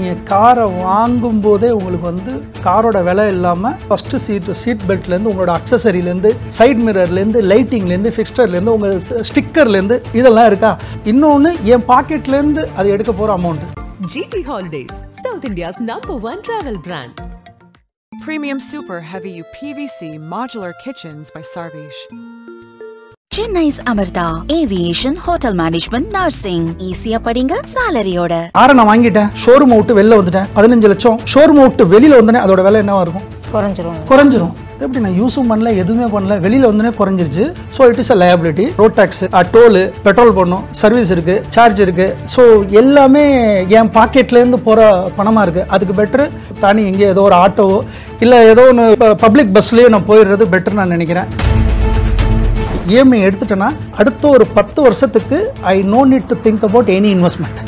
நீங்கள் காரை வாங்கும்போதே உங்களுக்கு வந்து காரோட விலை இல்லாமல் ஃபஸ்ட்டு சீட் பெல்ட்லேருந்து உங்களோட அக்சசரிலேருந்து சைட் மிரர்லேருந்து லைட்டிங்லேருந்து ஃபிக்ஸ்டர்லேருந்து உங்கள் ஸ்டிக்கர்லேருந்து இதெல்லாம் இருக்கா. இன்னொன்று என் பாக்கெட்லேருந்து அது எடுக்க போகிற amount. GT Holidays, South India's #1 travel brand. Premium Super Heavy PVC Modular Kitchens by Sarvesh. Chennai's Amartha Aviation Hotel Management Nursing. ஈஸியா படிங்க சாலரியோட. காரை நான் வாங்கிட்டேன், ஷோரூம் விட்டு வெளில வந்துட்டேன், 15 லட்சம். ஷோரூம் விட்டு வெளியில் வந்தனே அதோட விலை என்னவா இருக்கும்? குறைஞ்சிரும். எப்படி நான் யூஸும் பண்ணல, எதுவுமே பண்ணல, வெளியில் வந்தோடனே குறைஞ்சிருச்சு. So it is a liability. Road tax, toll, petrol போடணும், சர்வீஸ் இருக்குது, சார்ஜ் இருக்குது. ஸோ எல்லாமே என் பாக்கெட்லேருந்து போகிற பணமாக இருக்குது. அதுக்கு பெட்ரு தானி எங்கே ஏதோ ஒரு ஆட்டோவோ இல்லை ஏதோ ஒன்று பப்ளிக் பஸ்லேயோ நான் போயிடுறது பெட்டர் நான் நினைக்கிறேன். இஎம்ஐ எடுத்துட்டேன்னா அடுத்த ஒரு 10 வருஷத்துக்கு I no need to think about any investment.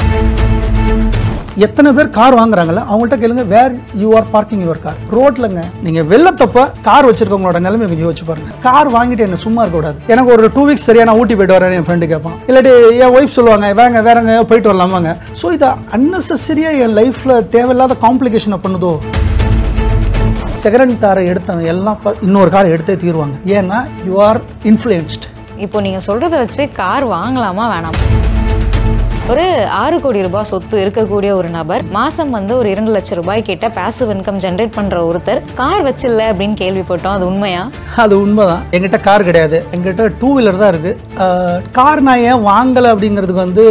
எத்தனை பேர் கார் வாங்குறாங்கல்ல, அவங்கள்ட்ட கேளுங்க, where you are parking your car. ரோட்லங்க நீங்கள் வெள்ளத்தப்ப கார் வச்சிருக்கவங்களோட நிலைமை கொஞ்சம் யோசிச்சு பாருங்க. கார் வாங்கிட்டு என்ன சும்மா இருக்கக்கூடாது. எனக்கு ஒரு 2 வீக்ஸ் சரியா நான் ஊட்டி போயிட்டு வரேன் என் ஃப்ரெண்டு கேட்பான். இல்லாட்டி என் ஒய்ஃப் சொல்லுவாங்க, வேறங்க போயிட்டு வரலாமாங்க. ஸோ இதை அன்னெசரியாக என் லைஃப்பில் தேவையில்லாத காம்ப்ளிகேஷனை பண்ணுதோ. செகண்ட் காரை எடுத்தவங்க எல்லாம் இன்னொரு காரை எடுத்தே தீருவாங்க. ஏன்னா யூ ஆர் இன்ஃப்ளூயன்ஸ்ட். இப்போ நீங்கள் சொல்கிறத வச்சு கார் வாங்கலாமா வேணாமா? ஒரு 6 கோடி ரூபாய் சொத்து இருக்கக்கூடிய ஒரு நபர் மாதம் வந்து ஒரு 2 லட்சம் ரூபாய் கிட்ட பேசிவ் இன்கம் ஜென்ரேட் பண்ணுற ஒருத்தர் கார் வச்சில்ல அப்படின்னு கேள்விப்பட்டோம். அது உண்மையா? அது உண்மைதான். எங்கிட்ட கார் கிடையாது, எங்கிட்ட 2 வீலர் தான் இருக்குது. கார் நான் ஏன் வாங்கலை அப்படிங்கிறதுக்கு வந்து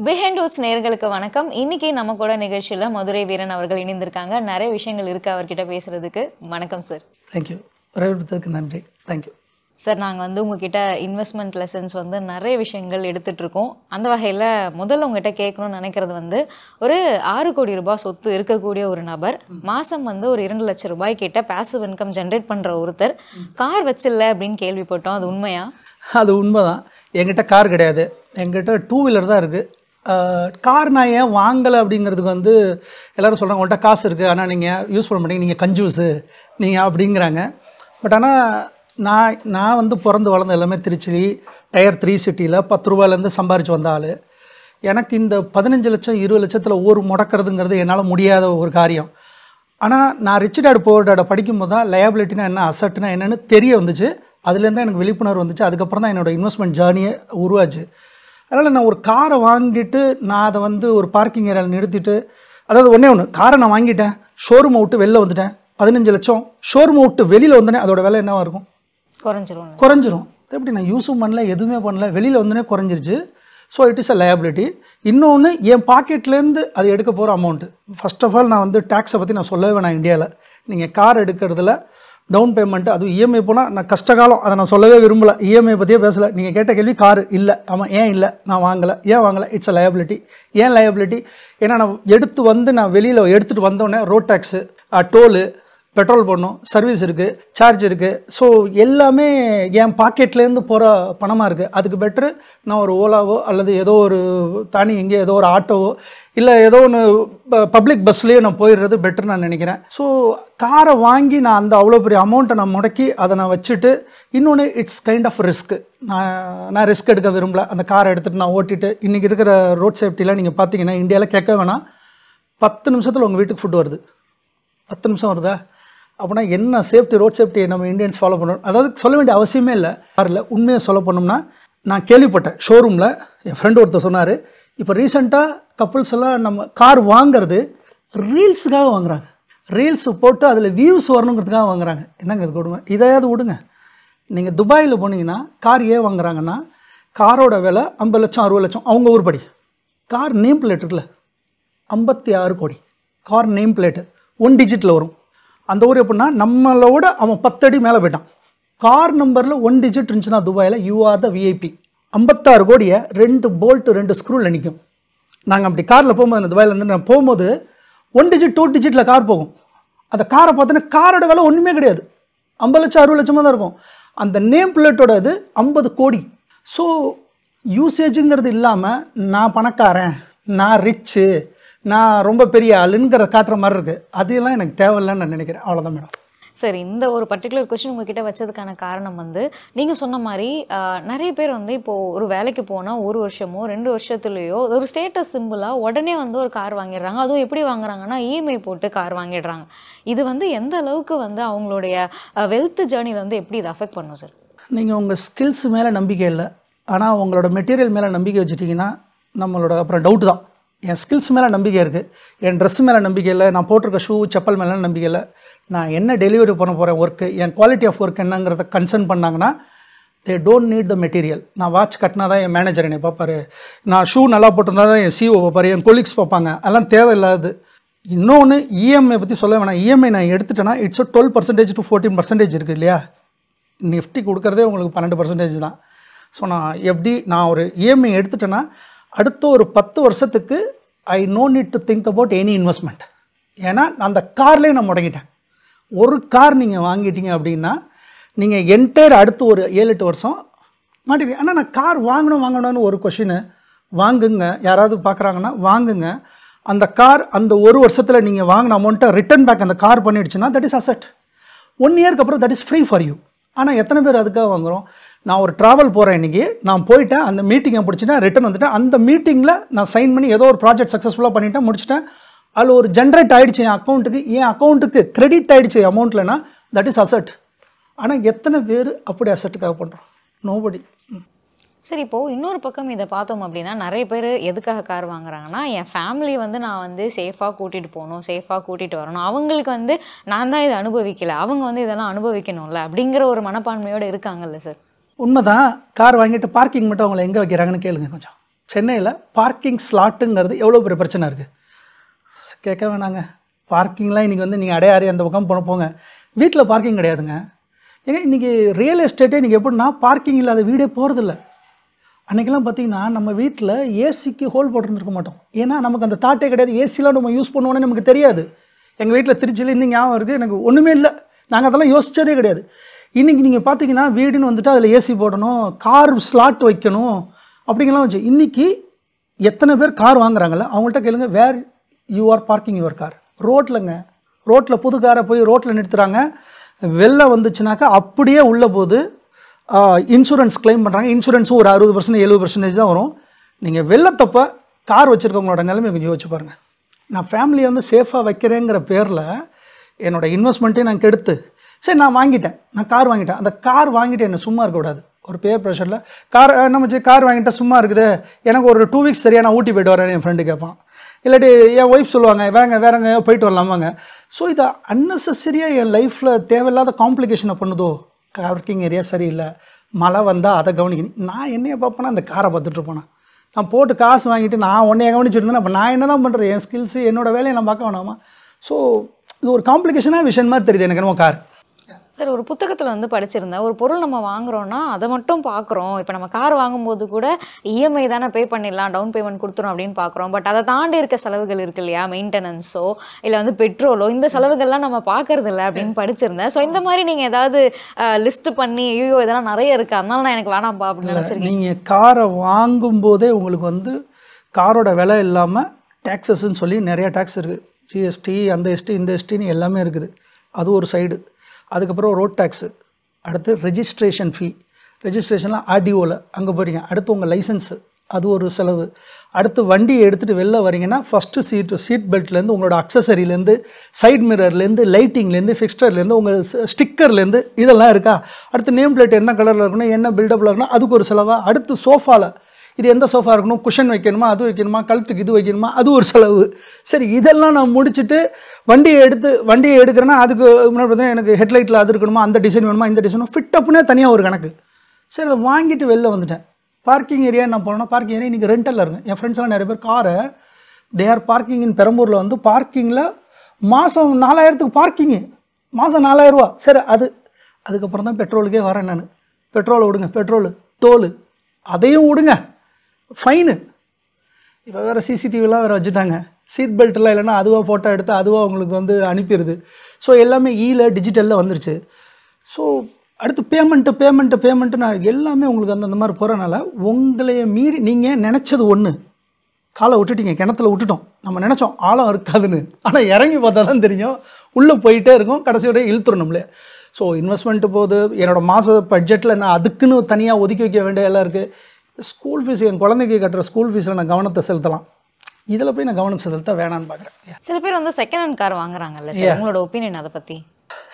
பிஹைண்ட் ரூட்ஸ் நேயர்களுக்கு வணக்கம். இன்னைக்கு நம்ம கூட நிகழ்ச்சியில் மதுரை வீரன் அவர்கள் இணைந்திருக்காங்க. நிறைய விஷயங்கள் இருக்குது அவர்கிட்ட பேசுறதுக்கு. வணக்கம் சார். தேங்க்யூ. வரவேற்பதற்கு நன்றி. Thank you sir. நாங்கள் வந்து உங்ககிட்ட இன்வெஸ்ட்மெண்ட் லெசன்ஸ் வந்து நிறைய விஷயங்கள் எடுத்துகிட்ருக்கோம். அந்த வகையில் முதல்ல உங்ககிட்ட கேட்கணும்னு நினைக்கிறது வந்து, ஒரு 6 கோடி ரூபாய் சொத்து இருக்கக்கூடிய ஒரு நபர் மாதம் வந்து ஒரு 2 லட்சம் ரூபாய் கிட்ட பேசிவ் இன்கம் ஜென்ரேட் பண்ணுற ஒருத்தர் கார் வச்சில்ல அப்படின்னு கேள்விப்பட்டோம். அது உண்மையா? அது உண்மைதான். எங்கிட்ட கார் கிடையாது, எங்கிட்ட 2 வீலர் தான் இருக்குது. கார் நான் ஏன் வாங்கலை அப்படிங்கிறதுக்கு வந்து எல்லோரும் சொல்கிறாங்க, உங்கள்கிட்ட காசு இருக்குது ஆனால் நீங்கள் யூஸ் பண்ண மாட்டீங்க, நீங்கள் கஞ்சூஸு நீங்கள் அப்படிங்கிறாங்க. பட் ஆனால் நான் வந்து பிறந்து வளர்ந்த எல்லாமே திருச்சி டயர் 3 சிட்டியில் 10 ரூபாயிலேருந்து சம்பாரித்து வந்த ஆள். எனக்கு இந்த 15 லட்சம் 20 லட்சத்தில் ஒரு முடக்கிறதுங்கிறது என்னால் முடியாத ஒரு காரியம். ஆனால் நான் ரிச் டாட் புவர் டாட் படிக்கும்போது தான் லயபிலிட்டினா என்ன, அசட்னா என்னென்னு தெரிய வந்துச்சு. அதுலேருந்து எனக்கு விழிப்புணர்வு வந்துச்சு. அதுக்கப்புறம் தான் என்னோடய இன்வெஸ்ட்மெண்ட் ஜேர்னியே உருவாச்சு. அதனால் நான் ஒரு காரை வாங்கிட்டு நான் அதை வந்து ஒரு பார்க்கிங் ஏரியாவில் நிறுத்திட்டு, அதாவது ஒன்று காரை நான் வாங்கிட்டேன், ஷோரூமை விட்டு வெளில வந்துட்டேன், 15 லட்சம். ஷோரூமை விட்டு வெளியில் வந்தோடனே அதோட விலை என்னவாக இருக்கும்? குறைஞ்சிரும். எப்படி நான் யூஸும் பண்ணல, எதுவுமே பண்ணல, வெளியில் வந்தோடனே குறைஞ்சிருச்சு. So it is a liability. இன்னொன்று என் பாக்கெட்லேருந்து அது எடுக்க போகிற அமௌண்ட்டு. ஃபர்ஸ்ட் ஆஃப் ஆல் நான் வந்து டேக்ஸை பற்றி நான் சொல்லவே வேணாம். இந்தியாவில் நீங்கள் கார் எடுக்கிறதுல டவுன் பேமெண்ட்டு, அதுவும் இஎம்ஐ போனால் நான் கஷ்டகாலம், அதை நான் சொல்லவே விரும்பலை. இஎம்ஐ பற்றியே பேசலை. நீங்கள் கேட்ட கேள்வி கார் இல்லை. ஆமாம், ஏன் இல்லை, நான் வாங்கலை. ஏன் வாங்கலை? It's a liability. ஏன் லயபிலிட்டி? ஏன்னா நான் எடுத்து வந்து நான் வெளியில் எடுத்துகிட்டு வந்தோடனே ரோட் டேக்ஸு, டோலு, பெட்ரோல் போடணும், சர்வீஸ் இருக்குது, சார்ஜ் இருக்குது. ஸோ எல்லாமே என் பாக்கெட்லேருந்து போகிற பணமாக இருக்குது. அதுக்கு பெட்ரு நான் ஒரு ஓலாவோ அல்லது ஏதோ ஒரு தானி எங்கே ஏதோ ஒரு ஆட்டோவோ இல்லை ஏதோ ஒன்று பப்ளிக் பஸ்லேயோ நான் போயிடுறது பெட்டர் நான் நினைக்கிறேன். ஸோ காரை வாங்கி நான் அந்த அவ்வளோ பெரிய அமௌண்ட்டை நான் முடக்கி அதை நான் வச்சுட்டு, இன்னொன்று இட்ஸ் கைண்ட் ஆஃப் ரிஸ்க்கு. நான் ரிஸ்க் எடுக்க விரும்பல. அந்த காரை எடுத்துகிட்டு நான் ஓட்டிட்டு, இன்றைக்கி இருக்கிற ரோட் சேஃப்டிலாம் நீங்கள் பார்த்தீங்கன்னா இந்தியாவில் கேட்க வேணாம், 10 நிமிஷத்தில் உங்கள் வீட்டுக்கு ஃபுட் வருது. 10 நிமிஷம் வருதா? அப்படின்னா என்ன சேஃப்டி, ரோட் சேஃப்டி நம்ம இந்தியன்ஸ் ஃபாலோ பண்ணணும். அதாவது சொல்ல வேண்டிய அவசியமே இல்லை. காரில் உண்மையை சொல்ல போனோம்னா, நான் கேள்விப்பட்டேன் ஷோரூமில் என் ஃப்ரெண்டு ஒருத்தர் சொன்னார், இப்போ ரீசெண்டாக கப்புள்ஸ் எல்லாம் நம்ம கார் வாங்கிறது ரீல்ஸுக்காக வாங்குறாங்க. ரீல்ஸ் போட்டு அதில் வியூஸ் வரணுங்கிறதுக்காக வாங்குறாங்க. என்னங்க இது கொடுமை? இதையாவது விடுங்க. நீங்கள் துபாயில் போனீங்கன்னா கார் ஏன் வாங்குறாங்கன்னா, காரோட விலை 50 லட்சம் 60 லட்சம் அவங்க ஊர்படி. கார் நேம் பிளேட் இருக்குல்ல, 56 கோடி கார் நேம் பிளேட்டு 1 டிஜிட்டில் வரும். அந்த ஊர் எப்படின்னா நம்மளோட அவன் 10 அடி மேலே போயிட்டான். கார் நம்பரில் 1 டிஜிட் இருந்துச்சுன்னா துபாயில் யூ ஆர் த விஐபி. 56 கோடியை 2 போல்ட்டு 2 ஸ்க்ரூவில் நிற்கும். நாங்கள் அப்படி காரில் போகும்போது, துபாயிலேருந்து நான் போகும்போது 1 டிஜிட் 2 டிஜிட்டில் கார் போகும். அந்த காரை பார்த்தோன்னா காரோட விலை ஒன்றுமே கிடையாது, 50 லட்சம் 60 லட்சமாக தான் இருக்கும். அந்த நேம் பிளேட்டோட இது 50 கோடி. ஸோ யூசேஜுங்கிறது இல்லாமல் நான் பணக்காரன், நான் ரிச்சு, நான் ரொம்ப பெரிய ஆளுங்கிற காட்டுற மாதிரி இருக்குது. அதெல்லாம் எனக்கு தேவையில்லைன்னு நான் நினைக்கிறேன். அவ்வளோதான் மேடம். சரி, இந்த ஒரு பர்டிகுலர் கொஸ்டின் உங்ககிட்ட வச்சதுக்கான காரணம் வந்து நீங்கள் சொன்ன மாதிரி நிறைய பேர் வந்து இப்போது ஒரு வேலைக்கு போனால் 1 வருஷமோ 2 வருஷத்துலேயோ ஒரு ஸ்டேட்டஸ் சிம்பிளாக உடனே வந்து ஒரு கார் வாங்கிடுறாங்க. அதுவும் எப்படி வாங்குறாங்கன்னா இஎம்ஐ போட்டு கார் வாங்கிடுறாங்க. இது வந்து எந்த அளவுக்கு வந்து அவங்களுடைய வெல்த் ஜேர்னியில் வந்து எப்படி இது அஃபெக்ட் பண்ணும் சார்? நீங்கள் உங்கள் ஸ்கில்ஸ் மேலே நம்பிக்கை இல்லை, ஆனால் உங்களோட மெட்டீரியல் மேலே நம்பிக்கை வச்சுட்டிங்கன்னா நம்மளோட அப்புறம் டவுட்டு தான். என் ஸ்கில்ஸ் மேலே நம்பிக்கை இருக்குது, என் ட்ரெஸ் மேலே நம்பிக்கை இல்லை, நான் போட்டிருக்க ஷூ செப்பல் மேலே நம்பிக்கை இல்லை, நான் என்ன டெலிவரி பண்ண போகிறேன் ஒர்க்கு, என் குவாலிட்டி ஆஃப் ஒர்க் என்னங்கிறத கன்சர்ன் பண்ணாங்கன்னா they don't need the material. நான் வாட்ச் கட்டினா தான் என் மேனேஜர் என்னை பார்ப்பாரு, நான் ஷூ நல்லா போட்டிருந்தா தான் என் சிஓ பார்ப்பாரு, என் கொலீக்ஸ் பார்ப்பாங்க. அதெல்லாம் தேவையில்லாது. இன்னொன்று இஎம்ஐ பற்றி சொல்ல வேணாம். இஎம்ஐ நான் எடுத்துட்டேன்னா இட்ஸ் 12% to 14% இருக்குது இல்லையா? நிஃப்டி கொடுக்குறதே உங்களுக்கு 12% தான். ஸோ நான் ஒரு இஎம்ஐ எடுத்துட்டேன்னா அடுத்த ஒரு 10 வருஷத்துக்கு I no need to think about any investment. ஏன்னா அந்த கார்லேயே நான் முடங்கிட்டேன். ஒரு கார் நீங்கள் வாங்கிட்டீங்க அப்படின்னா நீங்கள் என்டையர் அடுத்து ஒரு 7-8 வருஷம் மாட்டிருக்கீங்க. ஆனால் நான் கார் வாங்கணும்னு ஒரு கொஷின் வாங்குங்க. யாராவது பார்க்குறாங்கன்னா வாங்குங்க. அந்த கார் அந்த ஒரு வருஷத்தில் நீங்கள் வாங்கின அமௌண்ட்டை ரிட்டர்ன் பேக் அந்த கார் பண்ணிடுச்சுன்னா தட் இஸ் அசெட். 1 இயர்க்கு அப்புறம் that is free for you. ஆனால் எத்தனை பேர் அதுக்காக வாங்குகிறோம்? நான் ஒரு ட்ராவல் போகிறேன் இன்றைக்கி, நான் போயிட்டேன், அந்த மீட்டிங்கை பிடிச்சிட்டேன், ரிட்டன் வந்துட்டேன், அந்த மீட்டிங்கில் நான் சைன் பண்ணி ஏதோ ஒரு ப்ராஜெக்ட் சக்ஸஸ்ஃபுல்லாக பண்ணிவிட்டேன், முடிச்சிட்டேன், அதில் ஒரு ஜென்ரேட் ஆகிடுச்சு என் அக்கௌண்ட்டுக்கு கிரெடிட் ஆகிடுச்சு அமௌண்ட்லனா தட் இஸ் அசெட். ஆனால் எத்தனை பேர் அப்படி அசெட்டுக்காக பண்ணுறோம்? நோபடி. சரி, இப்போது இன்னொரு பக்கம் இதை பார்த்தோம் அப்படின்னா நிறைய பேர் எதுக்காக கார் வாங்குறாங்கன்னா என் ஃபேமிலி வந்து நான் வந்து சேஃபாக கூட்டிகிட்டு போகணும், சேஃபாக கூட்டிகிட்டு வரணும், அவங்களுக்கு வந்து நான் தான் இதை அனுபவிக்கலை, அவங்க வந்து இதெல்லாம் அனுபவிக்கணும்ல அப்படிங்கிற ஒரு மனப்பான்மையோடு இருக்காங்கல்ல சார்? உண்மைதான். கார் வாங்கிட்டு பார்க்கிங் மட்டும் அவங்கள எங்கே வைக்கிறாங்கன்னு கேளுங்க கொஞ்சம். சென்னையில் பார்க்கிங் ஸ்லாட்டுங்கிறது எவ்வளோ பெரிய பிரச்சனை இருக்குது. கேட்க வேணாங்க. பார்க்கிங்லாம் இன்றைக்கி வந்து நீங்கள் அடையாறு அந்த பக்கம் போங்க, வீட்டில் பார்க்கிங் கிடையாதுங்க. ஏன்னா இன்றைக்கி ரியல் எஸ்டேட்டே இன்றைக்கி எப்படின்னா பார்க்கிங் இல்லாத வீடே போகிறதில்ல. அன்றைக்கெல்லாம் பார்த்திங்கன்னா நம்ம வீட்டில் ஏசிக்கு ஹோல் போட்டுருந்துருக்க மாட்டோம். ஏன்னா நமக்கு அந்த தாட்டே கிடையாது. ஏசிலாம் நம்ம யூஸ் பண்ணுவோன்னு நமக்கு தெரியாது. எங்கள் வீட்டில் திருச்சியில் இன்னும் ஞாபகம் இருக்குது, எனக்கு ஒன்றுமே இல்லை, நாங்கள் அதெல்லாம் யோசித்ததே கிடையாது. இன்றைக்கி நீங்கள் பார்த்தீங்கன்னா வீடுன்னு வந்துட்டு அதில் ஏசி போடணும், கார் ஸ்லாட் வைக்கணும் அப்படிங்கலாம் வச்சு. இன்றைக்கி எத்தனை பேர் கார் வாங்குறாங்கல்ல அவங்கள்ட்ட கேளுங்க, where you are parking your car? ரோட்டில் புது காரை போய் ரோட்டில் நிறுத்துகிறாங்க. வெளில வந்துச்சுனாக்கா அப்படியே உள்ள போது இன்சூரன்ஸ் கிளைம் பண்ணுறாங்க. இன்சூரன்ஸும் ஒரு 60% 70% தான் வரும். நீங்கள் வெள்ளத்தப்போ கார் வச்சுருக்கவங்களோட நிலைமை கொஞ்சம் யோசிச்சு பாருங்கள். நான் ஃபேமிலியை வந்து சேஃபாக வைக்கிறேங்கிற பேரில் என்னோடய இன்வெஸ்ட்மெண்ட்டையும் நான் கெடுத்து சரி நான் வாங்கிட்டேன், நான் கார் வாங்கிட்டேன். அந்த கார் வாங்கிட்டு என்ன சும்மா இருக்கக்கூடாது. ஒரு பேர் ப்ரெஷரில் கார் வாங்கிட்டா சும்மா இருக்குது, எனக்கு ஒரு 2 வீக்ஸ் சரியாக நான் ஊட்டி போய்ட்டு வரேன் என் ஃப்ரெண்டு கேட்பான். இல்லாட்டி என் ஒய்ஃப் சொல்லுவாங்க வேறங்க போயிட்டு வரலாமாங்க. ஸோ இதை அன்னெசரியாக என் லைஃப்பில் தேவையில்லாத காம்ப்ளிகேஷனை பண்ணுதோ. பார்க்கிங் ஏரியா சரியில்லை, மழை வந்தால் அதை கவனிக்கணும். நான் என்னைய பார்ப்பேன்னா அந்த காரை பார்த்துட்டு இருப்பேன். நான் போட்டு காசு வாங்கிட்டு நான் உன்னைய கவனிச்சுட்டு இருந்தேன். அப்போ நான் என்ன தான் பண்ணுறது? என் ஸ்கில்ஸு என்னோடய வேலையை நான் பார்க்க வேணாமா? ஸோ இது ஒரு காம்ப்ளிகேஷனாக விஷயம் மாதிரி தெரியுது எனக்கு என்னமோ கார். சார், ஒரு புத்தகத்தில் வந்து படிச்சிருந்தேன், ஒரு பொருள் நம்ம வாங்குறோன்னா அதை மட்டும் பார்க்குறோம். இப்போ நம்ம கார் வாங்கும்போது கூட இஎம்ஐ தானே பே பண்ணிடலாம், டவுன் பேமெண்ட் கொடுத்துரும் அப்படின்னு பார்க்குறோம். பட் அதை தாண்டி இருக்க செலவுகள் இருக்கு இல்லையா, மெயின்டெனன்ஸோ இல்லை வந்து பெட்ரோலோ, இந்த செலவுகள்லாம் நம்ம பார்க்கறது இல்லை அப்படின்னு படிச்சிருந்தேன். ஸோ இந்த மாதிரி நீங்கள் ஏதாவது லிஸ்ட் பண்ணி ஐயோ இதெல்லாம் நிறைய இருக்குது அதனால நான் எனக்கு வேணாம்ப்பா அப்படின்னு நினச்சிருக்கேன். நீங்கள் காரை வாங்கும்போதே உங்களுக்கு வந்து காரோட விலை இல்லாமல் டேக்ஸஸ்ன்னு சொல்லி நிறையா டேக்ஸ் இருக்குது. ஜிஎஸ்டி, அந்த எஸ்டி, இந்த எஸ்டின்னு எல்லாமே இருக்குது. அது ஒரு சைடு. அதுக்கப்புறம் ரோட் டேக்ஸு, அடுத்து ரெஜிஸ்ட்ரேஷன் ஃபீ, ரெஜிஸ்ட்ரேஷன்லாம் ஆர்டிஓவில் அங்கே போகிறீங்க. அடுத்து உங்கள் லைசன்ஸு, அது ஒரு செலவு. அடுத்து வண்டியை எடுத்துகிட்டு வெளில வரீங்கன்னா ஃபஸ்ட்டு சீட் பெல்ட்லேருந்து உங்களோட அக்சசரிலேருந்து சைட் மிரர்லேருந்து லைட்டிங்லேருந்து ஃபிக்ஸ்டர்லேருந்து உங்கள் ஸ்டிக்கர்லேருந்து இதெல்லாம் இருக்கா. அடுத்து நேம் பிளேட் என்ன கலரில் இருக்கணும், என்ன பில்டப்பில் இருக்கணும், அதுக்கு ஒரு செலவாக. அடுத்து சோஃபாவில் இது எந்த சோஃபா இருக்கணும், குஷன் வைக்கணுமா, அது வைக்கணுமா, கழுத்துக்கு இது வைக்கணுமா, அது ஒரு செலவு. சரி இதெல்லாம் நான் முடிச்சுட்டு வண்டியை எடுக்கிறேன்னா அதுக்கு முன்னாடி பார்த்தீங்கன்னா எனக்கு ஹெட்லைட்டில் அது இருக்கணுமா, அந்த டிசைன் வேணுமா, இந்த டிசைன் ஃபிட் அப்புனே தனியாக ஒரு கணக்கு. சரி அதை வாங்கிட்டு வெளில வந்துட்டேன். பார்க்கிங் ஏரியா நான் போனேன்னா பார்க்கிங் ஏரியா இன்றைக்கி ரெண்டலில் இருங்க. என் ஃப்ரெண்ட்ஸ்லாம் நிறைய பேர் காரை தே ஆர் பார்க்கிங் இன் பெரம்பூரில் வந்து பார்க்கிங்கில் மாதம் 4000க்கு பார்க்கிங்கு, மாதம் 4000 ரூபா. சரி அதுக்கப்புறம் தான் பெட்ரோலுக்கே வரேன் நான். பெட்ரோலை விடுங்க, பெட்ரோலு டோலு அதையும் விடுங்க, ஃபைனு. இப்போ வேறு சிசிடிவிலாம் வேறு வச்சுட்டாங்க. சீட் பெல்ட்டெல்லாம் இல்லைன்னா அதுவாக ஃபோட்டோ எடுத்து அதுவாக உங்களுக்கு வந்து அனுப்பிடுது. ஸோ எல்லாமே டிஜிட்டலில் வந்துருச்சு. ஸோ அடுத்து பேமெண்ட்டு நான் எல்லாமே உங்களுக்கு அந்த மாதிரி போகிறனால உங்களைய மீறி நீங்கள் நினச்சது ஒன்று, காலை விட்டுட்டீங்க, கிணத்துல விட்டுட்டோம். நம்ம நினச்சோம் ஆழம் இருக்காதுன்னு, ஆனால் இறங்கி பார்த்தா தான் தெரியும் உள்ளே போயிட்டே இருக்கும், கடைசியோட இழுத்துரும் நம்மளே. ஸோ இன்வெஸ்ட்மெண்ட்டு போகுது. என்னோடய மாத பட்ஜெட்டில் நான் அதுக்குன்னு தனியாக ஒதுக்கி வைக்க வேண்டிய எல்லாம் இருக்குது. ஸ்கூல் ஃபீஸ், என் குழந்தைக்கு கட்டுற ஸ்கூல் ஃபீஸில் நான் கவனத்தை செலுத்தலாம், இதில் போய் நான் கவனம் செலுத்த வேணான்னு பார்க்குறேன். சில பேர் வந்து செகண்ட் ஹேண்ட் கார் வாங்குறாங்கல்ல சார், உங்களோட ஒப்பீனியன் அதை பற்றி?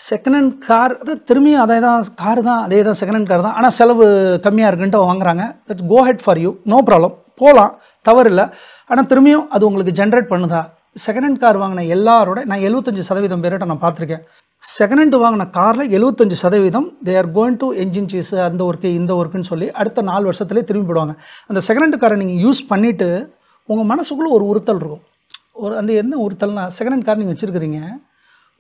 செகண்ட் ஹேண்ட் கார் அது திரும்பியும் அதே தான், கார் தான், அதே தான், செகண்ட் ஹேண்ட் கார் தான். ஆனால் செலவு கம்மியாக இருக்குன்ட்டு வாங்குறாங்க. That's go ahead for you, no problem, போகலாம், தவறு இல்லை. ஆனால் திரும்பியும் அது உங்களுக்கு ஜென்ரேட் பண்ணுதா? செகண்ட் ஹேண்ட் கார் வாங்கின எல்லாரோட நான் 75% பேர்கிட்ட நான் பார்த்துருக்கேன். செகண்ட் ஹேண்டு வாங்கின காரில் 75% they are going to engine cheese, அந்த ஒர்க்கு இந்த ஒர்க்குன்னு சொல்லி அடுத்த 4 வருஷத்துலேயே திரும்பி போடுவாங்க. அந்த செகண்ட் ஹேண்டு காரை நீங்கள் யூஸ் பண்ணிவிட்டு உங்கள் மனசுக்குள்ளே ஒரு உறுத்தல் இருக்கும். அந்த என்ன உறுத்தல்னா, செகண்ட் ஹேண்ட் கார் நீங்கள் வச்சுருக்கிறீங்க,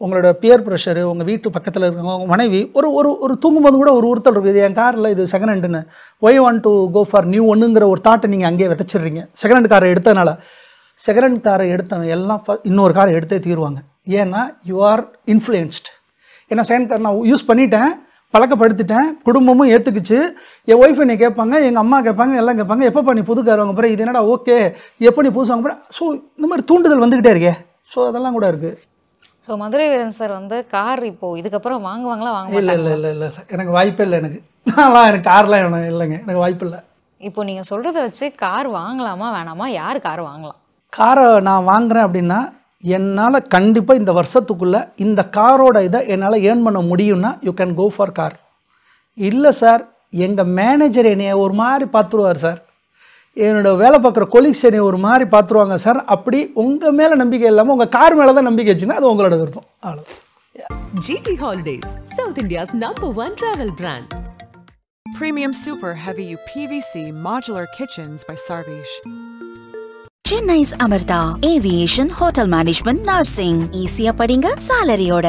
உங்களோட பியர் ப்ரெஷரு, உங்கள் வீட்டு பக்கத்தில் இருக்கவங்க, உங்கள் மனைவி ஒரு ஒரு ஒரு தூங்கும்போது கூட ஒரு உறுத்தல் இருக்குது, இது என் காரில் இது செகண்ட் ஹேண்டுன்னு. Why want to go for new ஒன்றுங்கிற ஒரு தாட்டை நீங்கள் அங்கேயே விதைச்சிடுறீங்க. செகண்ட் ஹேண்ட் காரை எடுத்ததுனால செகண்ட் ஹேண்ட் காரை எடுத்தவங்க எல்லாம் இன்னொரு காரை எடுத்தே தீருவாங்க. ஏன்னா யூ ஆர் இன்ஃப்ளூயன்ஸ்ட். ஏன்னா செகண்ட் கார் நான் யூஸ் பண்ணிட்டேன், பழக்கப்படுத்திட்டேன், குடும்பமும் ஏற்றுக்குச்சு, என் ஒய்ஃப் என்னை கேட்பாங்க, எங்கள் அம்மா கேட்பாங்க, எல்லாம் கேட்பாங்க, எப்போ நீ புது கார் வாங்க போகிற, இது என்னடா ஓகே, எப்போ நீ புதுசு வாங்க போகிற. ஸோ இந்த மாதிரி தூண்டுதல் வந்துக்கிட்டே இருக்கே. ஸோ அதெல்லாம் கூட இருக்குது. ஸோ மதுரை வீரன் சார் வந்து கார் இப்போது இதுக்கப்புறம் வாங்குவாங்களா? இல்லை இல்லை இல்லை இல்லை எனக்கு வாய்ப்பே இல்லை. எனக்கு கார்லாம் இல்லைங்க, எனக்கு வாய்ப்பு இல்லை. இப்போ நீங்கள் சொல்கிறத வச்சு கார் வாங்கலாமா வேணாமா, யார் கார் வாங்கலாம்? காரை நான் வாங்குகிறேன் அப்படின்னா என்னால் கண்டிப்பாக இந்த வருஷத்துக்குள்ளே இந்த காரோட இதை என்னால் ஏர்ன் பண்ண முடியும்னா you can go for car. இல்லை சார், எங்கள் மேனேஜர் என்னைய ஒரு மாதிரி பார்த்துருவார் சார், என்னோடய வேலை பார்க்குற கொலீக்ஸ் என்னை ஒரு மாதிரி பார்த்துருவாங்க சார், அப்படி உங்கள் மேலே நம்பிக்கை இல்லாமல் உங்கள் கார் மேலே தான் நம்பிக்கை வச்சுன்னா அது உங்களோட விருப்பம். அவ்வளோதான். GT Holidays, South India's #1 travel brand. Premium Super Heavy UPVC Modular Kitchens by Sarvesh. Chennai's Amartha Aviation Hotel Management Nursing. ஈஸியா படிங்க, சாலரியோட.